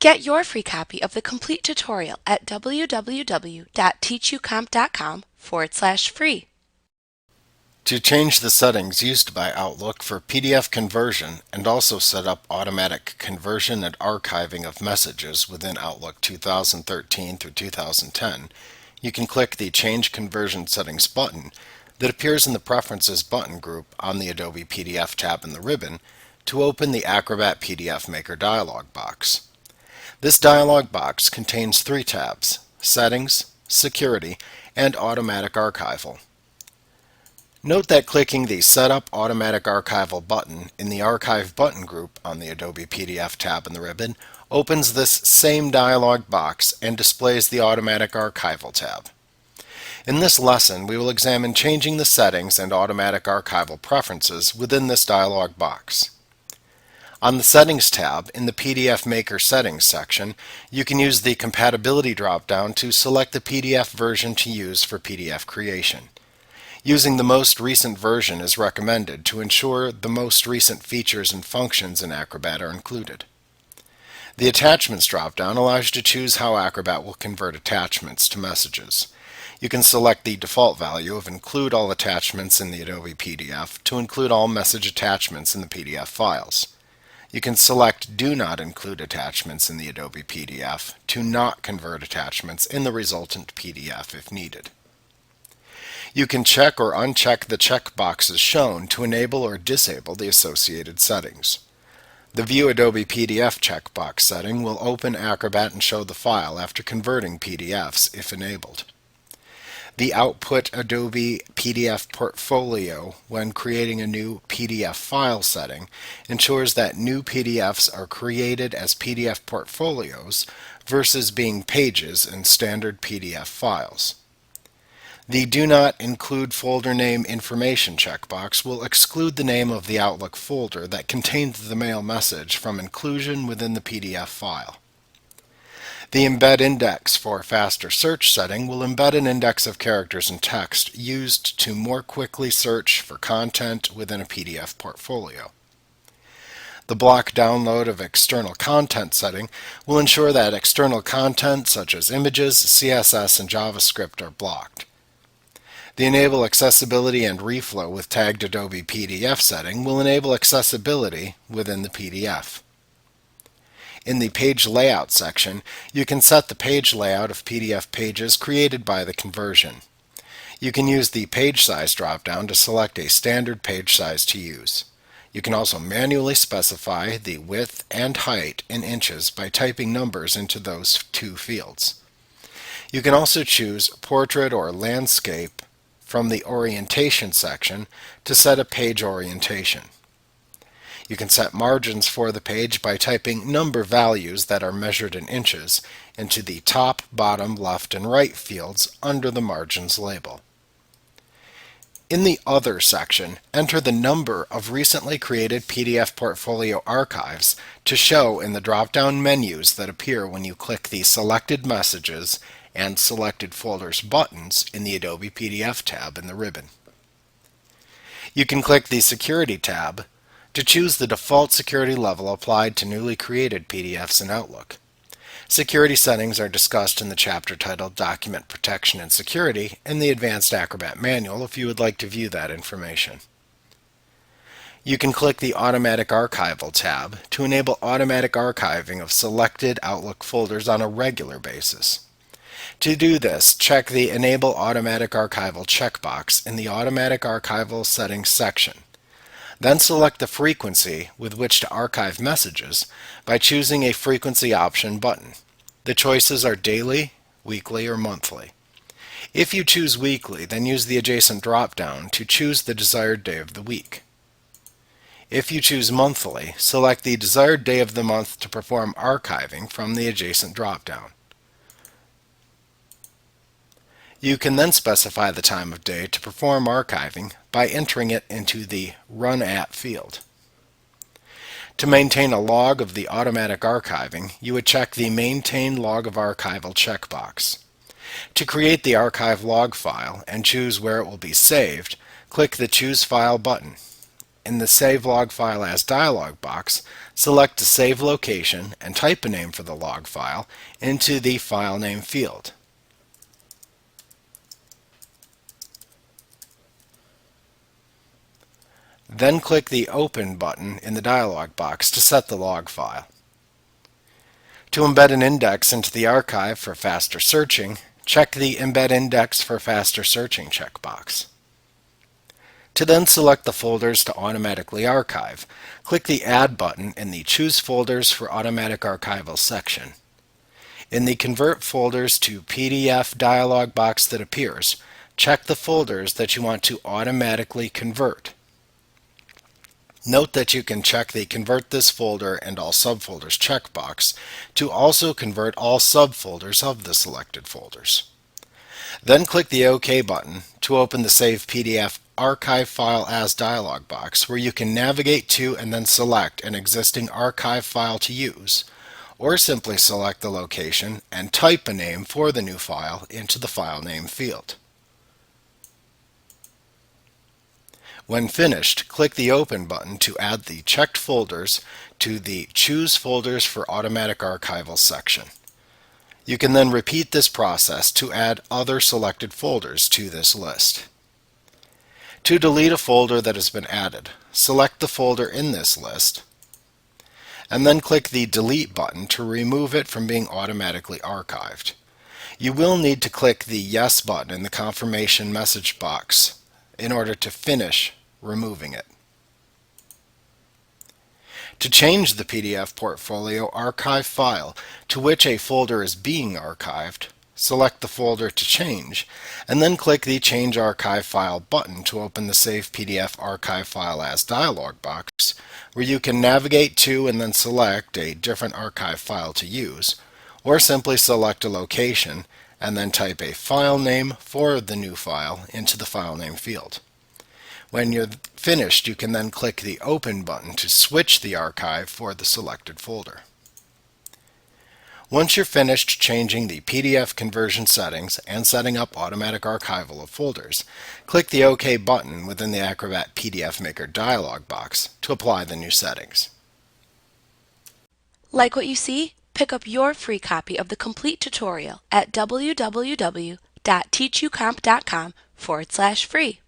Get your free copy of the complete tutorial at www.teachucomp.com/free. To change the settings used by Outlook for PDF conversion and also set up automatic conversion and archiving of messages within Outlook 2013 through 2010, you can click the Change Conversion Settings button that appears in the Preferences button group on the Adobe PDF tab in the ribbon to open the Acrobat PDF Maker dialog box. This dialog box contains three tabs: Settings, Security, and Automatic Archival. Note that clicking the Set Up Automatic Archival button in the Archive button group on the Adobe PDF tab in the ribbon opens this same dialog box and displays the Automatic Archival tab. In this lesson, we will examine changing the settings and automatic archival preferences within this dialog box. On the Settings tab in the PDF Maker Settings section, you can use the Compatibility drop-down to select the PDF version to use for PDF creation. Using the most recent version is recommended to ensure the most recent features and functions in Acrobat are included. The Attachments drop-down allows you to choose how Acrobat will convert attachments to messages. You can select the default value of Include All Attachments in the Adobe PDF to include all message attachments in the PDF files. You can select Do Not Include Attachments in the Adobe PDF to not convert attachments in the resultant PDF if needed. You can check or uncheck the checkboxes shown to enable or disable the associated settings. The View Adobe PDF checkbox setting will open Acrobat and show the file after converting PDFs if enabled. The Output Adobe PDF Portfolio when creating a new PDF file setting ensures that new PDFs are created as PDF portfolios versus being pages in standard PDF files. The Do Not Include Folder Name Information checkbox will exclude the name of the Outlook folder that contains the mail message from inclusion within the PDF file. The Embed Index for Faster Search setting will embed an index of characters and text used to more quickly search for content within a PDF portfolio. The Block Download of External Content setting will ensure that external content such as images, CSS, and JavaScript are blocked. The Enable Accessibility and Reflow with Tagged Adobe PDF setting will enable accessibility within the PDF. In the Page Layout section, you can set the page layout of PDF pages created by the conversion. You can use the Page Size drop-down to select a standard page size to use. You can also manually specify the width and height in inches by typing numbers into those two fields. You can also choose Portrait or Landscape from the Orientation section to set a page orientation. You can set margins for the page by typing number values that are measured in inches into the top, bottom, left, and right fields under the Margins label. In the Other section, enter the number of recently created PDF portfolio archives to show in the drop-down menus that appear when you click the Selected Messages and Selected Folders buttons in the Adobe PDF tab in the ribbon. You can click the Security tab to choose the default security level applied to newly created PDFs in Outlook. Security settings are discussed in the chapter titled Document Protection and Security in the Advanced Acrobat Manual if you would like to view that information. You can click the Automatic Archival tab to enable automatic archiving of selected Outlook folders on a regular basis. To do this, check the Enable Automatic Archival checkbox in the Automatic Archival Settings section. Then select the frequency with which to archive messages by choosing a Frequency Option button. The choices are daily, weekly, or monthly. If you choose weekly, then use the adjacent drop-down to choose the desired day of the week. If you choose monthly, select the desired day of the month to perform archiving from the adjacent drop-down. You can then specify the time of day to perform archiving by entering it into the Run At field. To maintain a log of the automatic archiving, you would check the Maintain Log of Archival checkbox. To create the archive log file and choose where it will be saved, click the Choose File button. In the Save Log File As dialog box, select the save location and type a name for the log file into the file name field. Then click the Open button in the dialog box to set the log file. To embed an index into the archive for faster searching, check the Embed Index for Faster Searching checkbox. To then select the folders to automatically archive, click the Add button in the Choose Folders for Automatic Archival section. In the Convert Folders to PDF dialog box that appears, check the folders that you want to automatically convert. Note that you can check the Convert this folder and all subfolders checkbox to also convert all subfolders of the selected folders. Then click the OK button to open the Save PDF Archive File As dialog box, where you can navigate to and then select an existing archive file to use, or simply select the location and type a name for the new file into the file name field. When finished, click the Open button to add the checked folders to the Choose Folders for Automatic Archival section. You can then repeat this process to add other selected folders to this list. To delete a folder that has been added, select the folder in this list, and then click the Delete button to remove it from being automatically archived. You will need to click the Yes button in the confirmation message box in order to finish removing it. To change the PDF portfolio archive file to which a folder is being archived, select the folder to change, and then click the Change Archive File button to open the Save PDF Archive File As dialog box, where you can navigate to and then select a different archive file to use, or simply select a location and then type a file name for the new file into the file name field. When you're finished, you can then click the Open button to switch the archive for the selected folder. Once you're finished changing the PDF conversion settings and setting up automatic archival of folders, click the OK button within the Acrobat PDF Maker dialog box to apply the new settings. Like what you see? Pick up your free copy of the complete tutorial at www.teachucomp.com/free.